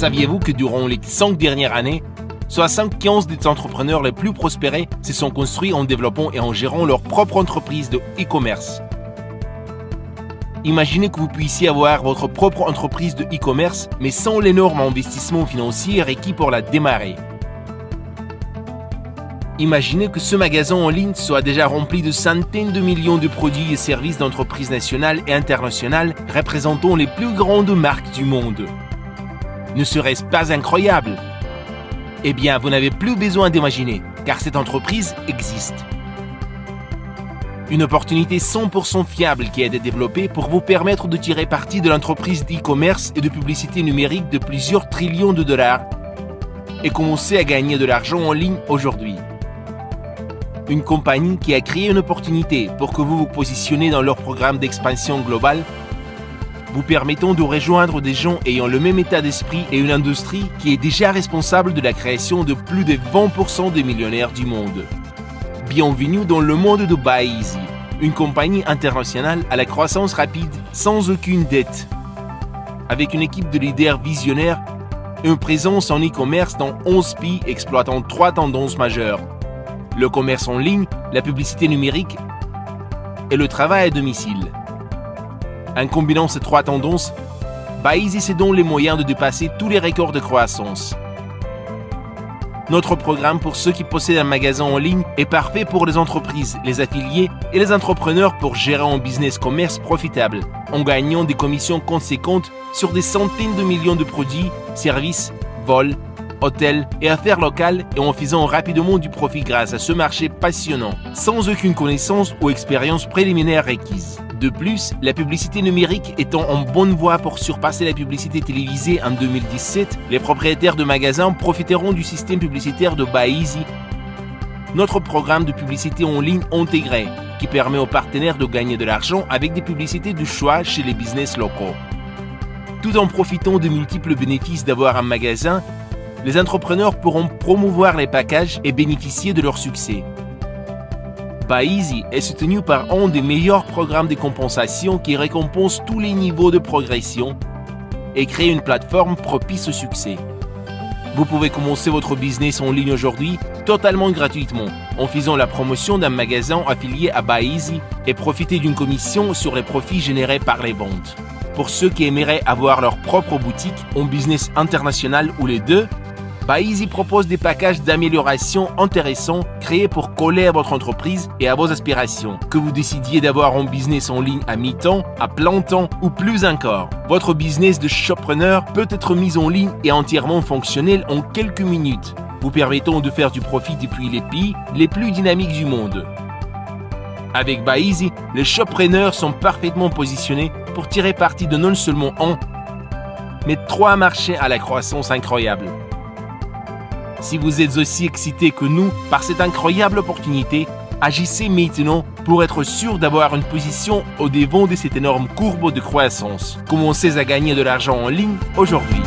Saviez-vous que durant les 5 dernières années, 75 des entrepreneurs les plus prospérés se sont construits en développant et en gérant leur propre entreprise de e-commerce? Imaginez que vous puissiez avoir votre propre entreprise de e-commerce, mais sans l'énorme investissement financier requis pour la démarrer. Imaginez que ce magasin en ligne soit déjà rempli de centaines de millions de produits et services d'entreprises nationales et internationales représentant les plus grandes marques du monde. Ne serait-ce pas incroyable? Eh bien, vous n'avez plus besoin d'imaginer, car cette entreprise existe. Une opportunité 100% fiable qui a été développée pour vous permettre de tirer parti de l'entreprise d'e-commerce et de publicité numérique de plusieurs trillions de dollars et commencer à gagner de l'argent en ligne aujourd'hui. Une compagnie qui a créé une opportunité pour que vous vous positionnez dans leur programme d'expansion globale, vous permettant de rejoindre des gens ayant le même état d'esprit et une industrie qui est déjà responsable de la création de plus de 20% des millionnaires du monde. Bienvenue dans le monde de BuyEasy, une compagnie internationale à la croissance rapide sans aucune dette. Avec une équipe de leaders visionnaires et une présence en e-commerce dans 11 pays exploitant 3 tendances majeures: le commerce en ligne, la publicité numérique et le travail à domicile. En combinant ces 3 tendances, BuyEasy se donne les moyens de dépasser tous les records de croissance. Notre programme pour ceux qui possèdent un magasin en ligne est parfait pour les entreprises, les affiliés et les entrepreneurs pour gérer un business commerce profitable, en gagnant des commissions conséquentes sur des centaines de millions de produits, services, vols, hôtels et affaires locales, et en faisant rapidement du profit grâce à ce marché passionnant, sans aucune connaissance ou expérience préliminaire requise. De plus, la publicité numérique étant en bonne voie pour surpasser la publicité télévisée en 2017, les propriétaires de magasins profiteront du système publicitaire de BuyEasy, notre programme de publicité en ligne intégré, qui permet aux partenaires de gagner de l'argent avec des publicités de choix chez les business locaux. Tout en profitant de multiples bénéfices d'avoir un magasin, les entrepreneurs pourront promouvoir les packages et bénéficier de leur succès. BuyEasy est soutenu par un des meilleurs programmes de compensation qui récompense tous les niveaux de progression et crée une plateforme propice au succès. Vous pouvez commencer votre business en ligne aujourd'hui totalement gratuitement en faisant la promotion d'un magasin affilié à BuyEasy et profiter d'une commission sur les profits générés par les ventes. Pour ceux qui aimeraient avoir leur propre boutique, un business international ou les deux, BuyEasy propose des packages d'amélioration intéressants créés pour coller à votre entreprise et à vos aspirations. Que vous décidiez d'avoir un business en ligne à mi-temps, à plein temps ou plus encore, votre business de shopreneur peut être mis en ligne et entièrement fonctionnel en quelques minutes, vous permettant de faire du profit depuis les pays les plus dynamiques du monde. Avec BuyEasy, les shopreneurs sont parfaitement positionnés pour tirer parti de non seulement un, mais 3 marchés à la croissance incroyable. Si vous êtes aussi excité que nous par cette incroyable opportunité, agissez maintenant pour être sûr d'avoir une position au devant de cette énorme courbe de croissance. Commencez à gagner de l'argent en ligne aujourd'hui.